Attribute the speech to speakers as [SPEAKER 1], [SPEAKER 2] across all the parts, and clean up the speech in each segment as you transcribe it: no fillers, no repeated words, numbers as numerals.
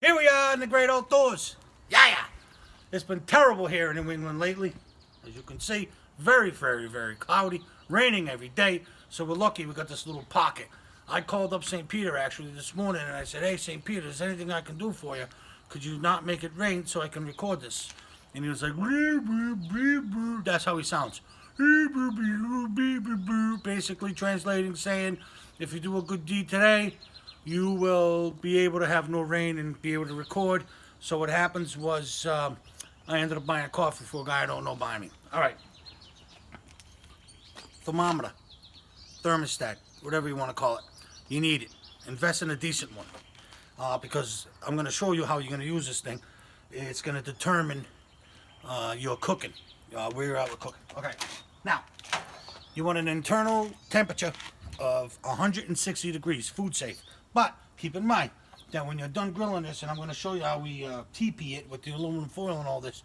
[SPEAKER 1] Here we are in the great outdoors. Yeah. It's been terrible here in New England lately. As you can see, very cloudy, raining every day. So we're lucky we got this little pocket. I called up St. Peter actually this morning and I said, hey, St. Peter, is there anything I can do for you? Could you not make it rain so I can record this? And he was like, that's how he sounds. Basically translating, saying, if you do a good deed today, you will be able to have no rain and be able to record. So what happens was I ended up buying a coffee for a guy I don't know by me. All right. Thermometer, thermostat, whatever you want to call it. You need it. Invest in a decent one because I'm going to show you how you're going to use this thing. It's going to determine your cooking, where you're at with cooking. Okay. Now, you want an internal temperature of 160 degrees, food safe. But keep in mind that when you're done grilling this, and I'm going to show you how we TP it with the aluminum foil and all this,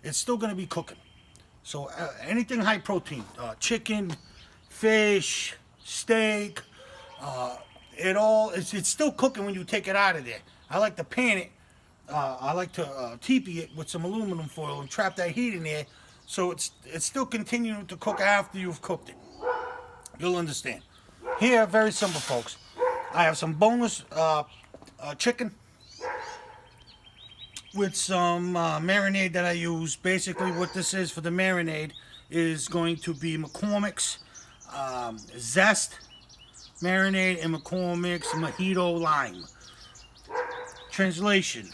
[SPEAKER 1] it's still going to be cooking. So anything high protein, chicken, fish, steak, it's still cooking when you take it out of there. I like to pan it. I like to TP it with some aluminum foil and trap that heat in there, so it's still continuing to cook after you've cooked it. You'll understand. Here, very simple, folks. I have some boneless chicken with some marinade that I use. Basically, what this is for the marinade is going to be McCormick's Zest marinade and McCormick's Mojito Lime. Translation.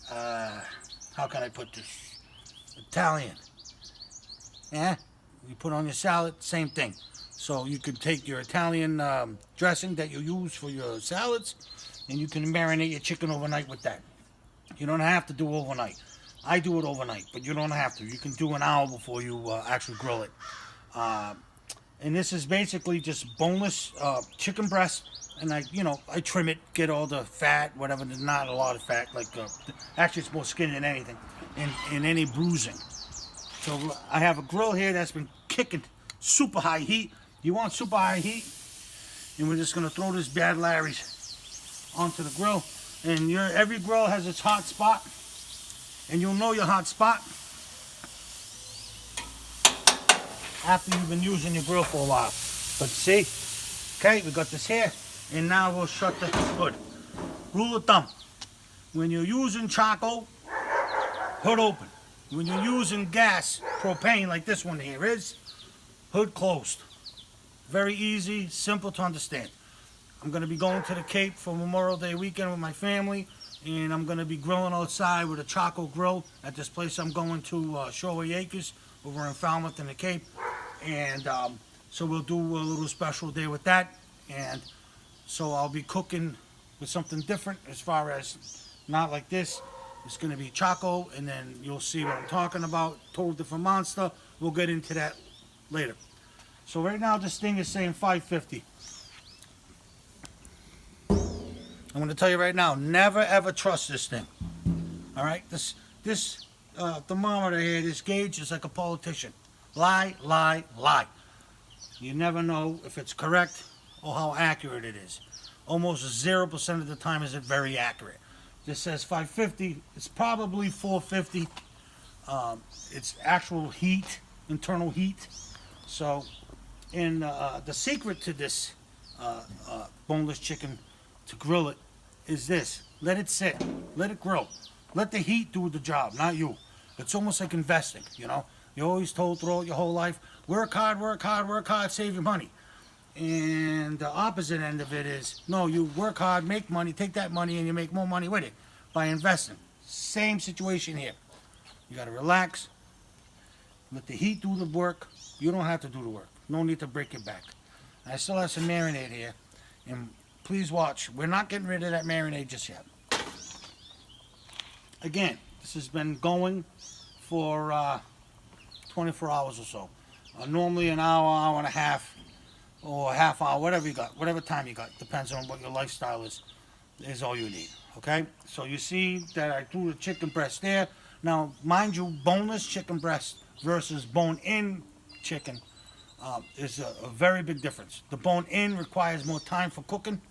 [SPEAKER 1] How can I put this? Italian. Yeah? You put on your salad, same thing. So you could take your Italian dressing that you use for your salads, and you can marinate your chicken overnight with that. You don't have to do overnight. I do it overnight, but you don't have to. You can do an hour before you actually grill it. And this is basically just boneless chicken breast, and I trim it, get all the fat, whatever. There's not a lot of fat. Actually, it's more skin than anything, and any bruising. So I have a grill here that's been kicking super high heat. You want super high heat, and we're just gonna throw this Bad Larry's onto the grill. And every grill has its hot spot, and you'll know your hot spot after you've been using your grill for a while. But see, okay, we got this here, and now we'll shut the hood. Rule of thumb: when you're using charcoal, hood open. When you're using gas, propane like this one here is, hood closed. Very easy, simple to understand. I'm going to be going to the Cape for Memorial Day weekend with my family, and I'm going to be grilling outside with a charcoal grill at this place I'm going to, Shoreway Acres, over in Falmouth in the Cape. And so we'll do a little special day with that. And so I'll be cooking with something different as far as not like this. It's going to be charcoal, and then you'll see what I'm talking about. Total different monster. We'll get into that later. So right now this thing is saying 550. I'm going to tell you right now, never ever trust this thing. All right, this thermometer here, this gauge is like a politician. Lie. You never know if it's correct or how accurate it is. Almost 0% of the time is it very accurate. This says 550. It's probably 450. It's actual heat, internal heat. So, and the secret to this boneless chicken, to grill it, is this: let it sit, let it grill, let the heat do the job, not you. It's almost like investing. You're always told throughout your whole life, work hard, save your money. And the opposite end of it is, no, you work hard, make money, take that money, and you make more money with it by investing. Same situation here. You got to relax, let the heat do the work. You don't have to do the work. No need to break your back. I still have some marinade here, and please watch. We're not getting rid of that marinade just yet. Again, this has been going for 24 hours or so. Normally an hour and a half, or a half hour, whatever you got, whatever time you got, depends on what your lifestyle is all you need. Okay? So you see that I threw the chicken breast there. Now, mind you, boneless chicken breast versus bone-in chicken is a very big difference. The bone-in requires more time for cooking,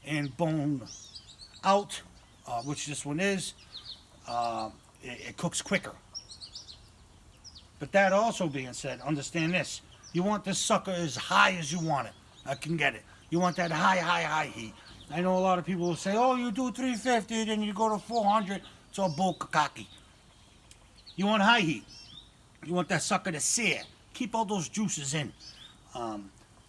[SPEAKER 1] and bone-out which this one is, it cooks quicker. But that also being said, understand this. You want this sucker as high as you want it. I can get it. You want that high heat. I know a lot of people will say, oh, you do 350, then you go to 400. It's all bull cocky. You want high heat. You want that sucker to sear. Keep all those juices in.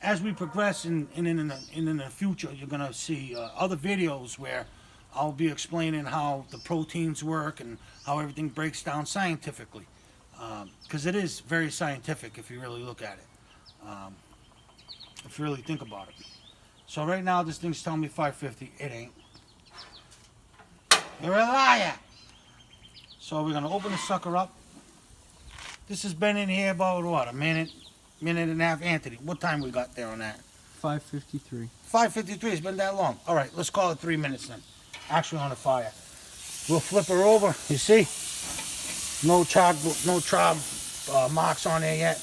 [SPEAKER 1] As we progress in the future, you're going to see other videos where I'll be explaining how the proteins work and how everything breaks down scientifically. Because it is very scientific if you really look at it. If you really think about it. So right now this thing's telling me 550. It ain't. You're a liar. So we're going to open the sucker up. This has been in here about, what, a minute and a half. Anthony, what time we got there on that?
[SPEAKER 2] 5:53.
[SPEAKER 1] 5:53. It's been that long. All right, let's call it 3 minutes then. Actually on the fire. We'll flip her over. You see? No charred marks on there yet.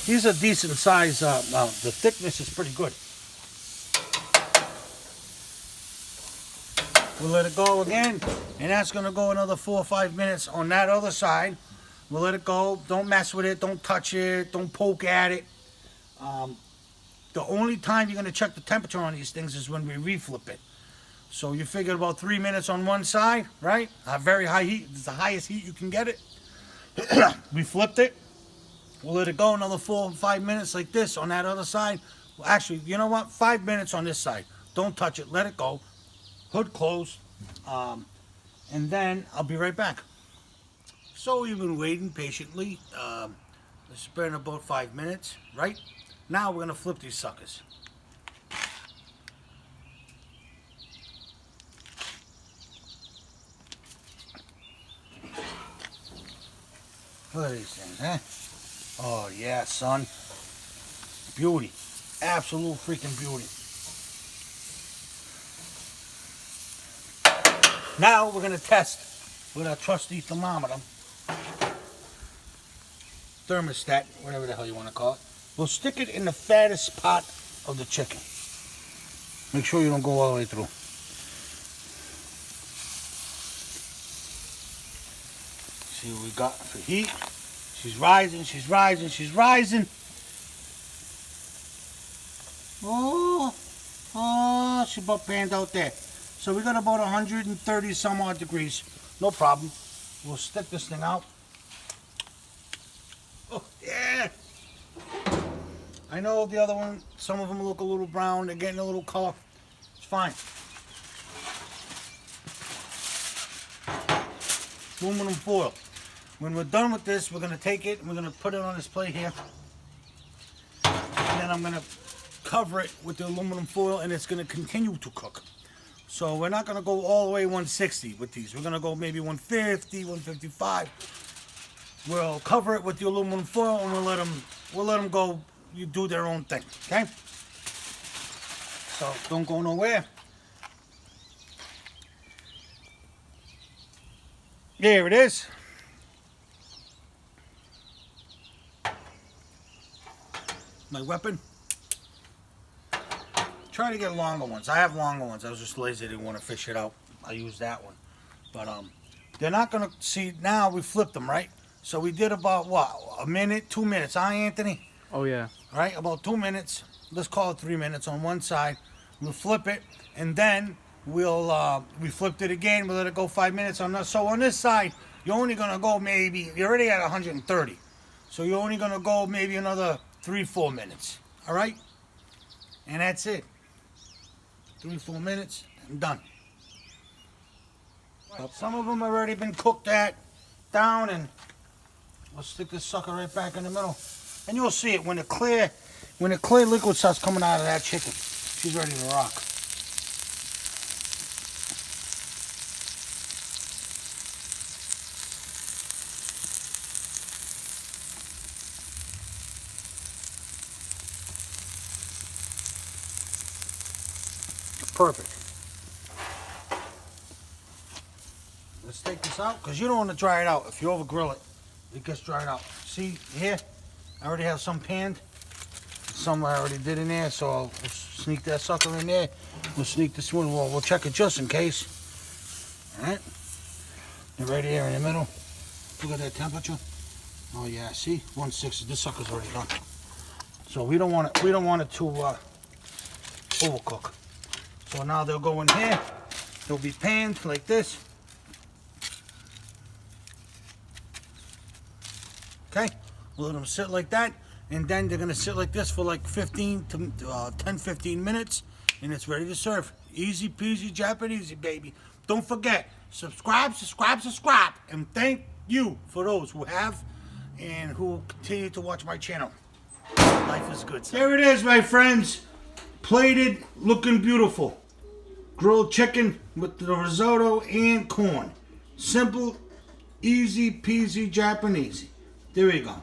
[SPEAKER 1] These are decent size. The thickness is pretty good. We'll let it go again, and that's going to go another 4 or 5 minutes on that other side. We'll let it go. Don't mess with it. Don't touch it. Don't poke at it. The only time you're going to check the temperature on these things is when we reflip it. So you figure about 3 minutes on one side, right? Very high heat. It's the highest heat you can get it. We flipped it. We'll let it go another 4 or 5 minutes like this on that other side. Well, actually, you know what? 5 minutes on this side. Don't touch it. Let it go. Hood closed. And then I'll be right back. So we've been waiting patiently. It's been about 5 minutes, right? Now we're going to flip these suckers. Look at these things, huh? Oh, yeah, son. Beauty. Absolute freaking beauty. Now we're going to test with our trusty thermometer. Thermostat, whatever the hell you want to call it. We'll stick it in the fattest part of the chicken. Make sure you don't go all the way through. See what we got for heat. She's rising, she's rising, she's rising. Oh, she about panned out there. So we got about 130 some odd degrees. No problem. We'll stick this thing out. Oh, yeah. I know the other one, some of them look a little brown. They're getting a little color. It's fine. Aluminum foil. When we're done with this, we're going to take it and we're going to put it on this plate here. And then I'm going to cover it with the aluminum foil and it's going to continue to cook. So we're not going to go all the way 160 with these. We're going to go maybe 150, 155. We'll cover it with the aluminum foil and we'll let them go. You do their own thing, okay? So don't go nowhere. There it is. My weapon. Try to get longer ones. I have longer ones. I was just lazy. I didn't want to fish it out. I used that one. But they're not going to see. Now we flipped them, right? So we did about, what, a minute, 2 minutes, huh, Anthony?
[SPEAKER 2] Oh, yeah.
[SPEAKER 1] All right, about 2 minutes. Let's call it 3 minutes on one side. We'll flip it, and then we flipped it again. We'll let it go 5 minutes. So on this side, you're only going to go maybe, you're already at 130. So you're only going to go maybe another 3-4 minutes. All right? And that's it. 3-4 minutes, I'm done. Some of them have already been cooked down, and we'll stick this sucker right back in the middle. And you'll see it when the clear liquid starts coming out of that chicken. She's ready to rock. Perfect. Let's take this out because you don't want to dry it out. If you over grill it, it gets dried out. See here, I already have some panned. Some I already did in there, so sneak that sucker in there. We'll sneak this one. We'll check it just in case. All right. And right here in the middle. Look at that temperature. Oh yeah, see, 160. This sucker's already done. So we don't want it. We don't want it to overcook. So now they'll go in here. They'll be panned like this. Okay, we'll let them sit like that, and then they're gonna sit like this for like 10, 15 minutes, and it's ready to serve. Easy peasy Japanese, baby. Don't forget, subscribe, and thank you for those who have and who will continue to watch my channel. Life is good. There it is, my friends. Plated, looking beautiful. Grilled chicken with the risotto and corn. Simple, easy peasy Japanese. There you go.